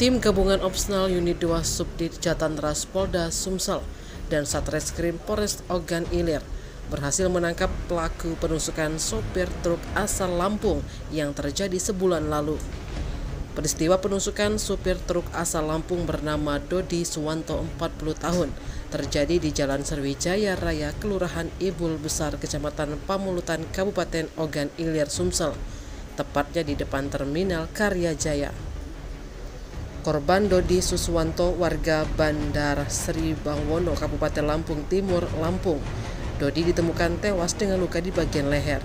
Tim Gabungan Opsenal Unit 2 Subdit Jatantras Polda Sumsel dan Satreskrim Polres Ogan Ilir berhasil menangkap pelaku penusukan sopir truk asal Lampung yang terjadi sebulan lalu. Peristiwa penusukan sopir truk asal Lampung bernama Dodi Suwanto 40 tahun terjadi di Jalan Sriwijaya Raya, Kelurahan Ibul Besar, Kecamatan Pamulutan, Kabupaten Ogan Ilir, Sumsel, tepatnya di depan Terminal Karya Jaya. Korban Dodi Suswanto, warga Bandar Sri Bangwono, Kabupaten Lampung Timur, Lampung. Dodi ditemukan tewas dengan luka di bagian leher.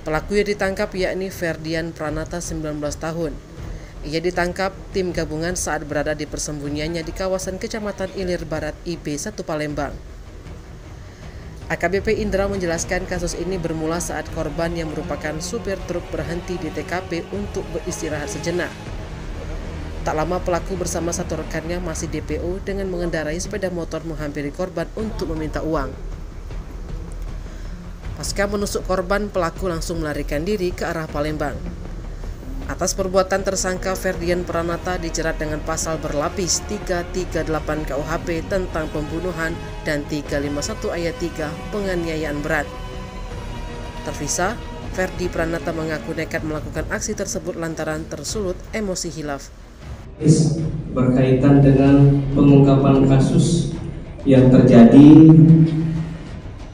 Pelaku yang ditangkap yakni Ferdian Pranata, 19 tahun. Ia ditangkap tim gabungan saat berada di persembunyiannya di kawasan Kecamatan Ilir Barat IB1 Palembang. AKBP Indra menjelaskan kasus ini bermula saat korban yang merupakan supir truk berhenti di TKP untuk beristirahat sejenak. Tak lama pelaku bersama satu rekannya masih DPO dengan mengendarai sepeda motor menghampiri korban untuk meminta uang. Pasca menusuk korban, pelaku langsung melarikan diri ke arah Palembang. Atas perbuatan tersangka Ferdian Pranata dijerat dengan pasal berlapis 338 KUHP tentang pembunuhan dan 351 ayat 3 penganiayaan berat. Terpisah, Ferdi Pranata mengaku nekat melakukan aksi tersebut lantaran tersulut emosi hilaf. Berkaitan dengan pengungkapan kasus yang terjadi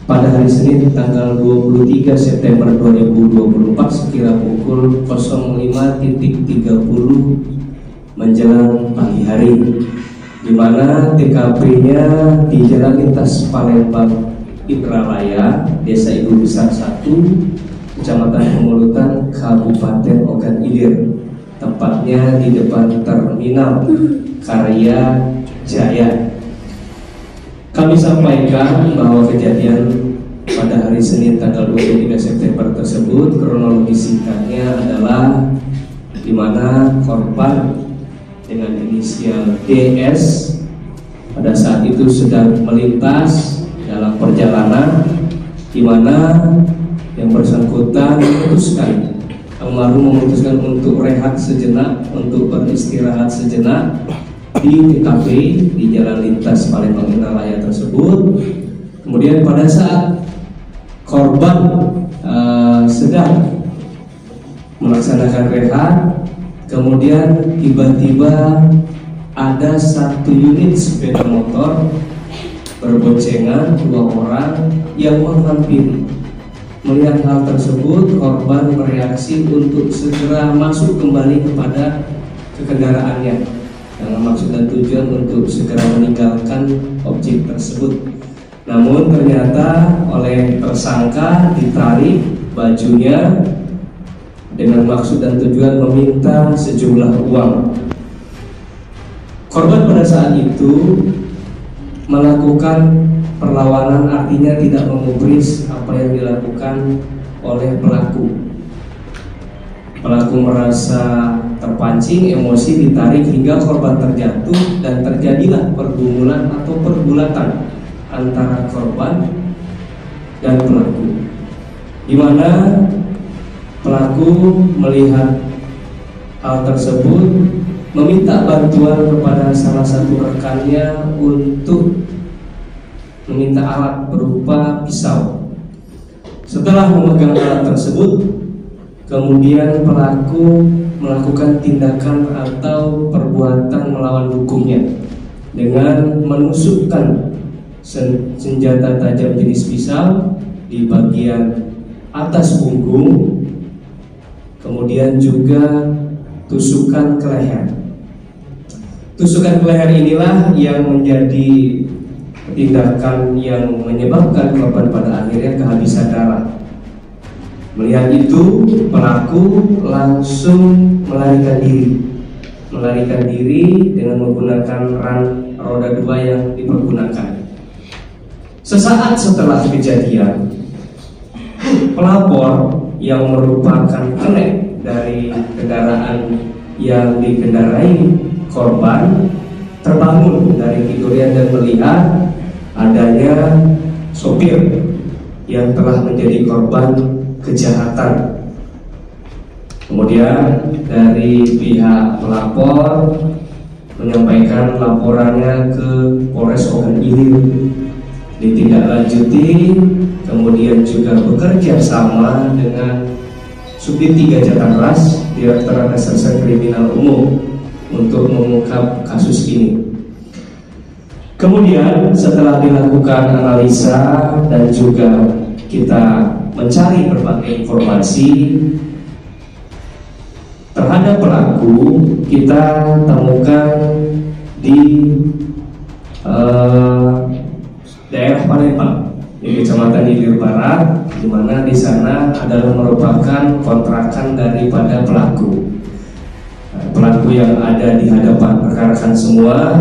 pada hari Senin tanggal 23 September 2024 sekira pukul 05.30 menjelang pagi hari, di mana TKP-nya di Jalan Lintas Palembang Indralaya, Desa Ibul Besar 1, Kecamatan Pamulutan, Kabupaten Ogan Ilir, tepatnya di depan Terminal Karya Jaya. Kami sampaikan bahwa kejadian pada hari Senin tanggal 23 September tersebut kronologis singkatnya adalah di mana korban dengan inisial DS pada saat itu sedang melintas dalam perjalanan, di mana yang bersangkutan memutuskan untuk rehat sejenak, untuk beristirahat sejenak di TKP di Jalan Lintas Palembang Indralaya tersebut. Kemudian pada saat korban sedang melaksanakan rehat, kemudian tiba-tiba ada satu unit sepeda motor berboncengan 2 orang yang menghampiri. Melihat hal tersebut, korban bereaksi untuk segera masuk kembali kepada kendaraannya dengan maksud dan tujuan untuk segera meninggalkan objek tersebut. Namun ternyata oleh tersangka ditarik bajunya dengan maksud dan tujuan meminta sejumlah uang. Korban pada saat itu melakukan perlawanan, artinya tidak menggubris apa yang dilakukan oleh pelaku. Pelaku merasa terpancing, emosi, ditarik hingga korban terjatuh dan terjadilah pergumulan atau pergulatan antara korban dan pelaku, di mana pelaku melihat hal tersebut meminta bantuan kepada salah satu rekannya untuk meminta alat berupa pisau. Setelah memegang alat tersebut, kemudian pelaku melakukan tindakan atau perbuatan melawan hukumnya dengan menusukkan senjata tajam jenis pisau di bagian atas punggung, kemudian juga tusukan ke leher. Tusukan ke leher inilah yang menjadi tindakan yang menyebabkan korban pada akhirnya kehabisan darah. Melihat itu, pelaku langsung melarikan diri dengan menggunakan ram roda 2 yang dipergunakan. Sesaat setelah kejadian, pelapor yang merupakan kenek dari kendaraan yang dikendarai korban terbangun dari tidurnya dan melihat adanya sopir yang telah menjadi korban kejahatan. Kemudian dari pihak pelapor menyampaikan laporannya ke Polres Ogan Ilir, ditindaklanjuti, kemudian juga bekerja sama dengan Subdit 3 Jatanras, Direktorat Reserse Kriminal Umum untuk mengungkap kasus ini. Kemudian setelah dilakukan analisa dan juga kita mencari berbagai informasi terhadap pelaku, kita temukan di daerah Palembang di Kecamatan Ilir Barat, di mana di sana adalah merupakan kontrakan daripada pelaku. Pelaku yang ada di hadapan rekan-rekan semua,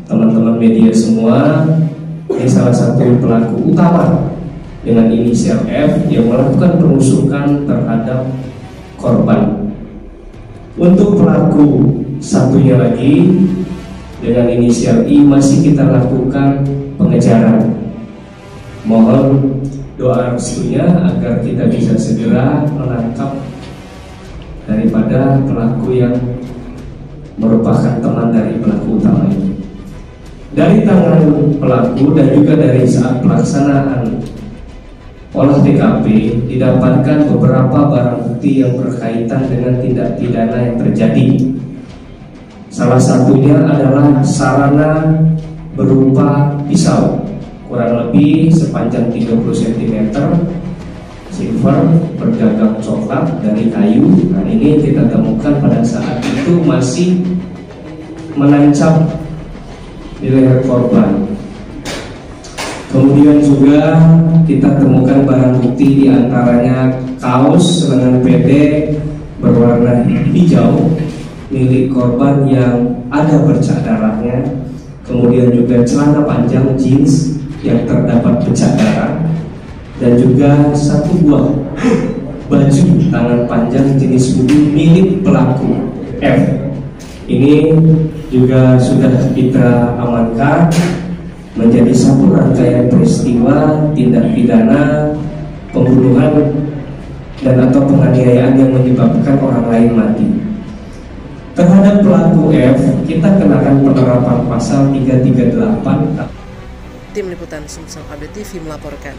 teman-teman media semua, ini salah satu pelaku utama dengan inisial F yang melakukan penusukan terhadap korban. Untuk pelaku satunya lagi dengan inisial I masih kita lakukan pengejaran. Mohon doa restunya agar kita bisa segera menangkap daripada pelaku yang merupakan teman dari pelaku utama ini. Dari tangan pelaku dan juga dari saat pelaksanaan olah TKP didapatkan beberapa barang bukti yang berkaitan dengan tindak pidana yang terjadi. Salah satunya adalah sarana berupa pisau kurang lebih sepanjang 30 cm, silver, bergagang coklat dari kayu. Nah, ini kita temukan pada saat itu masih menancap di leher korban. Kemudian juga kita temukan barang bukti diantaranya kaos lengan pendek berwarna hijau milik korban yang ada bercak darahnya. Kemudian juga celana panjang jeans yang terdapat bercak darah, dan juga satu buah baju tangan panjang jenis hoodie milik pelaku F. Ini juga sudah kita amankan menjadi satu rangkaian peristiwa tindak pidana pembunuhan dan atau penganiayaan yang menyebabkan orang lain mati. Terhadap pelaku F, kita kenakan penerapan pasal 338. Tim Liputan Sumsel Update TV melaporkan.